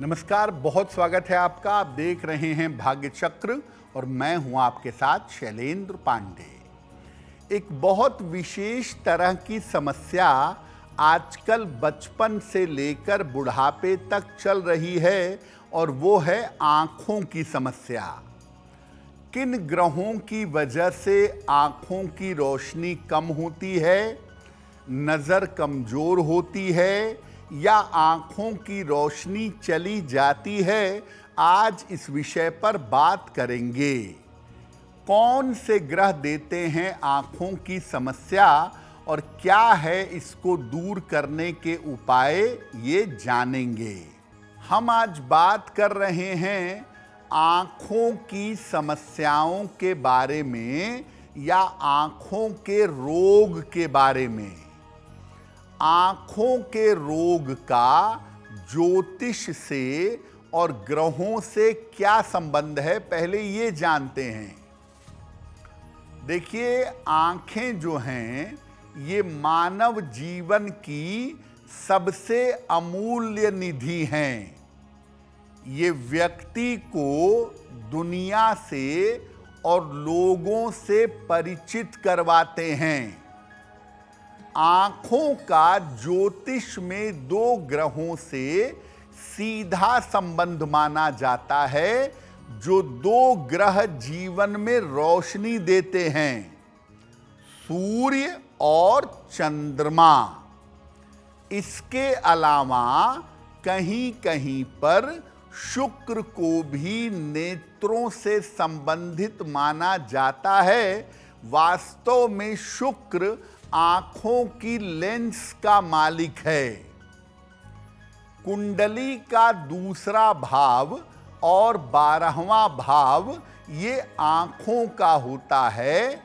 नमस्कार, बहुत स्वागत है आपका। आप देख रहे हैं भाग्य चक्र और मैं हूं आपके साथ शैलेंद्र पांडे। एक बहुत विशेष तरह की समस्या आजकल बचपन से लेकर बुढ़ापे तक चल रही है और वो है आंखों की समस्या। किन ग्रहों की वजह से आंखों की रोशनी कम होती है, नज़र कमज़ोर होती है या आंखों की रोशनी चली जाती है, आज इस विषय पर बात करेंगे। कौन से ग्रह देते हैं आंखों की समस्या और क्या है इसको दूर करने के उपाय, ये जानेंगे। हम आज बात कर रहे हैं आंखों की समस्याओं के बारे में या आंखों के रोग के बारे में। आंखों के रोग का ज्योतिष से और ग्रहों से क्या संबंध है, पहले ये जानते हैं। देखिए, आंखें जो हैं ये मानव जीवन की सबसे अमूल्य निधि हैं। ये व्यक्ति को दुनिया से और लोगों से परिचित करवाते हैं। आंखों का ज्योतिष में दो ग्रहों से सीधा संबंध माना जाता है, जो दो ग्रह जीवन में रोशनी देते हैं, सूर्य और चंद्रमा। इसके अलावा कहीं कहीं पर शुक्र को भी नेत्रों से संबंधित माना जाता है। वास्तव में शुक्र आंखों की लेंस का मालिक है। कुंडली का दूसरा भाव और 12वां भाव ये आंखों का होता है।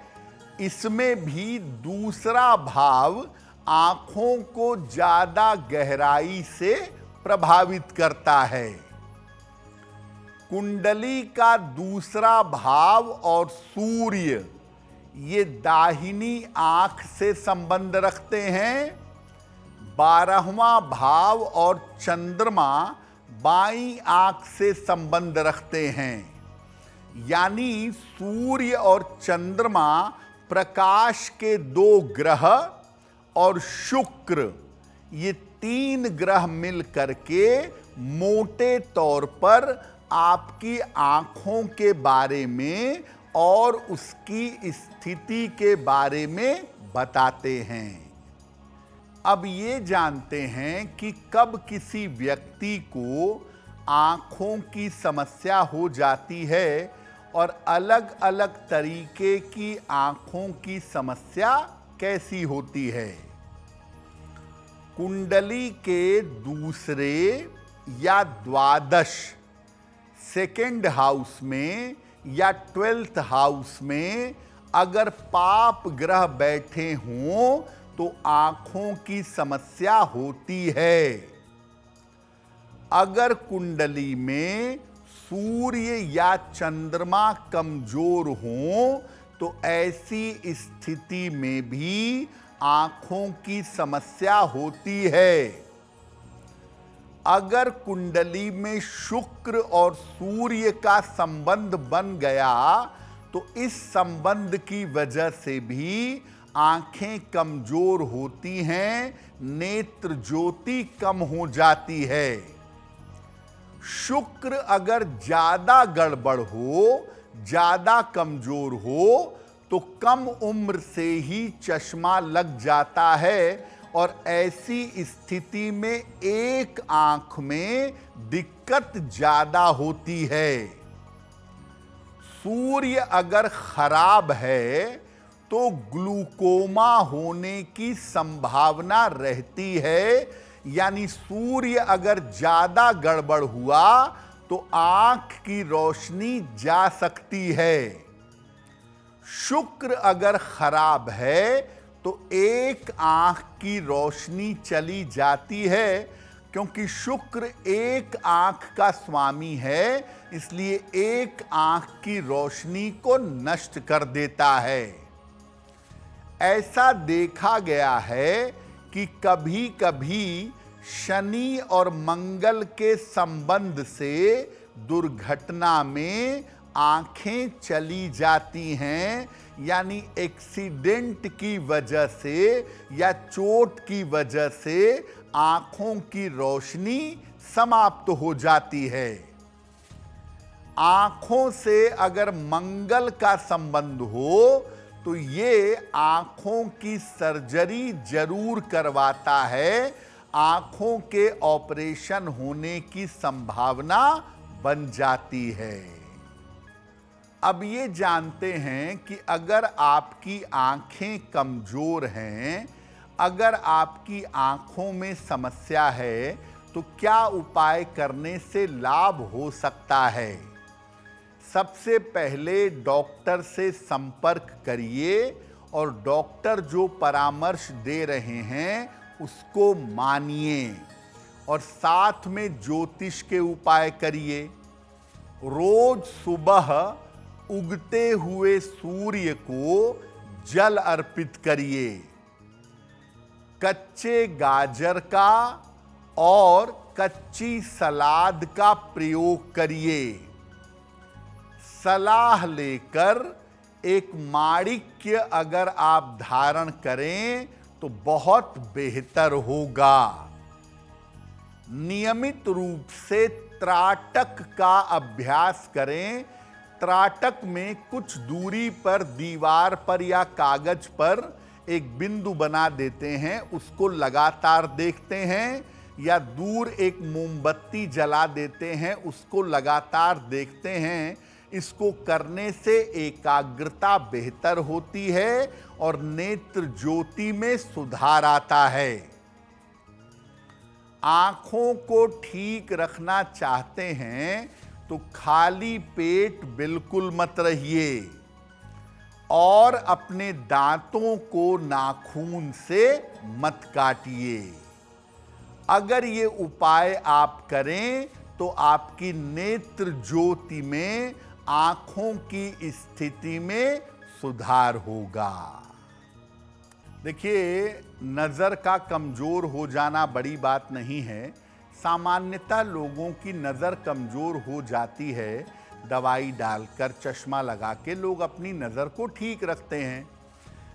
इसमें भी दूसरा भाव आंखों को ज्यादा गहराई से प्रभावित करता है। कुंडली का दूसरा भाव और सूर्य ये दाहिनी आंख से संबंध रखते हैं। 12वां भाव और चंद्रमा बाईं आंख से संबंध रखते हैं। यानी सूर्य और चंद्रमा प्रकाश के दो ग्रह और शुक्र, ये तीन ग्रह मिल करके मोटे तौर पर आपकी आंखों के बारे में और उसकी स्थिति के बारे में बताते हैं। अब ये जानते हैं कि कब किसी व्यक्ति को आंखों की समस्या हो जाती है और अलग अलग तरीके की आंखों की समस्या कैसी होती है। कुंडली के दूसरे या द्वादश, सेकेंड हाउस में या 12th हाउस में अगर पाप ग्रह बैठे हों तो आंखों की समस्या होती है। अगर कुंडली में सूर्य या चंद्रमा कमजोर हों तो ऐसी स्थिति में भी आंखों की समस्या होती है। अगर कुंडली में शुक्र और सूर्य का संबंध बन गया तो इस संबंध की वजह से भी आंखें कमजोर होती हैं, नेत्र ज्योति कम हो जाती है। शुक्र अगर ज्यादा गड़बड़ हो, ज्यादा कमजोर हो तो कम उम्र से ही चश्मा लग जाता है और ऐसी स्थिति में एक आंख में दिक्कत ज्यादा होती है। सूर्य अगर खराब है तो ग्लूकोमा होने की संभावना रहती है। यानी सूर्य अगर ज्यादा गड़बड़ हुआ तो आंख की रोशनी जा सकती है। शुक्र अगर खराब है तो एक आंख की रोशनी चली जाती है, क्योंकि शुक्र एक आंख का स्वामी है, इसलिए एक आंख की रोशनी को नष्ट कर देता है। ऐसा देखा गया है कि कभी कभी शनि और मंगल के संबंध से दुर्घटना में आंखें चली जाती हैं, यानी एक्सीडेंट की वजह से या चोट की वजह से आंखों की रोशनी समाप्त हो जाती है। आंखों से अगर मंगल का संबंध हो तो ये आंखों की सर्जरी जरूर करवाता है, आंखों के ऑपरेशन होने की संभावना बन जाती है। अब ये जानते हैं कि अगर आपकी आंखें कमजोर हैं, अगर आपकी आंखों में समस्या है तो क्या उपाय करने से लाभ हो सकता है। सबसे पहले डॉक्टर से संपर्क करिए और डॉक्टर जो परामर्श दे रहे हैं उसको मानिए और साथ में ज्योतिष के उपाय करिए। रोज सुबह उगते हुए सूर्य को जल अर्पित करिए। कच्चे गाजर का और कच्ची सलाद का प्रयोग करिए। सलाह लेकर एक माणिक्य अगर आप धारण करें तो बहुत बेहतर होगा। नियमित रूप से त्राटक का अभ्यास करें। त्राटक में कुछ दूरी पर दीवार पर या कागज पर एक बिंदु बना देते हैं, उसको लगातार देखते हैं, या दूर एक मोमबत्ती जला देते हैं, उसको लगातार देखते हैं। इसको करने से एकाग्रता बेहतर होती है और नेत्र ज्योति में सुधार आता है। आंखों को ठीक रखना चाहते हैं तो खाली पेट बिल्कुल मत रहिए और अपने दांतों को नाखून से मत काटिए। अगर ये उपाय आप करें तो आपकी नेत्र ज्योति में, आंखों की स्थिति में सुधार होगा। देखिए, नजर का कमजोर हो जाना बड़ी बात नहीं है। सामान्यतः लोगों की नजर कमजोर हो जाती है, दवाई डालकर, चश्मा लगा के लोग अपनी नजर को ठीक रखते हैं।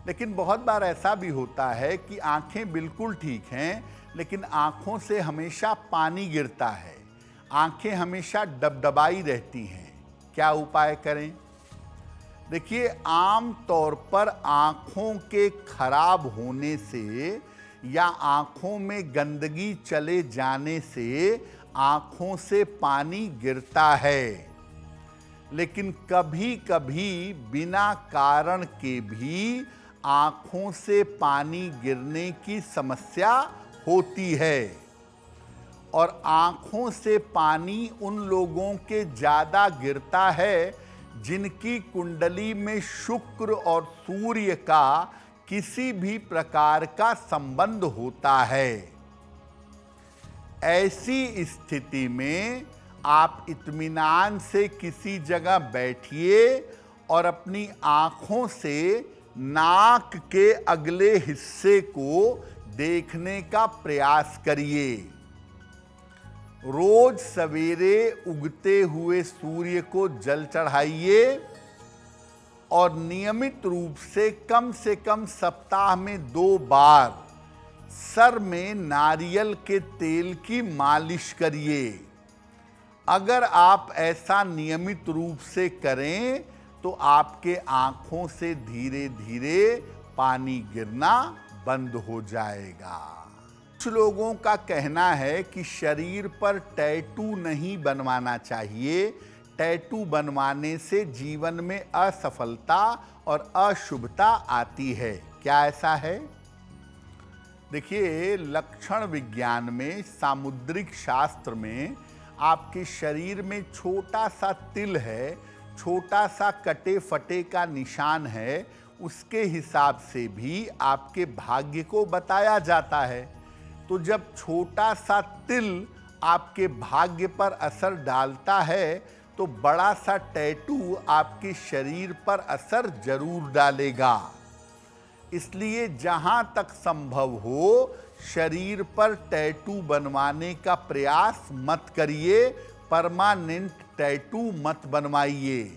लेकिन बहुत बार ऐसा भी होता है कि आंखें बिल्कुल ठीक हैं लेकिन आंखों से हमेशा पानी गिरता है, आंखें हमेशा डबडबाई रहती हैं। क्या उपाय करें? देखिए, आम तौर पर आंखों के खराब होने से या आंखों में गंदगी चले जाने से आंखों से पानी गिरता है, लेकिन कभी कभी बिना कारण के भी आंखों से पानी गिरने की समस्या होती है। और आंखों से पानी उन लोगों के ज़्यादा गिरता है जिनकी कुंडली में शुक्र और सूर्य का किसी भी प्रकार का संबंध होता है। ऐसी स्थिति में आप इत्मीनान से किसी जगह बैठिए और अपनी आंखों से नाक के अगले हिस्से को देखने का प्रयास करिए। रोज सवेरे उगते हुए सूर्य को जल चढ़ाइए और नियमित रूप से कम सप्ताह में 2 बार सर में नारियल के तेल की मालिश करिए। अगर आप ऐसा नियमित रूप से करें तो आपके आंखों से धीरे धीरे पानी गिरना बंद हो जाएगा। कुछ लोगों का कहना है कि शरीर पर टैटू नहीं बनवाना चाहिए, टैटू बनवाने से जीवन में असफलता और अशुभता आती है। क्या ऐसा है? देखिए, लक्षण विज्ञान में, सामुद्रिक शास्त्र में आपके शरीर में छोटा सा तिल है, छोटा सा कटे फटे का निशान है, उसके हिसाब से भी आपके भाग्य को बताया जाता है। तो जब छोटा सा तिल आपके भाग्य पर असर डालता है तो बड़ा सा टैटू आपके शरीर पर असर जरूर डालेगा। इसलिए जहां तक संभव हो शरीर पर टैटू बनवाने का प्रयास मत करिए, परमानेंट टैटू मत बनवाइए।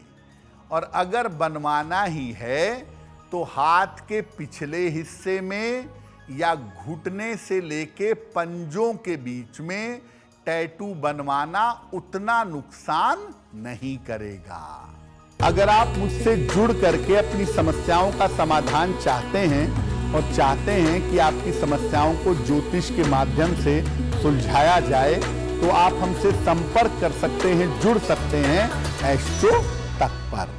और अगर बनवाना ही है तो हाथ के पिछले हिस्से में या घुटने से लेके पंजों के बीच में टैटू बनवाना उतना नुकसान नहीं करेगा। अगर आप मुझसे जुड़ करके अपनी समस्याओं का समाधान चाहते हैं और चाहते हैं कि आपकी समस्याओं को ज्योतिष के माध्यम से सुलझाया जाए, तो आप हमसे संपर्क कर सकते हैं, जुड़ सकते हैं एस्ट्रो तक पर।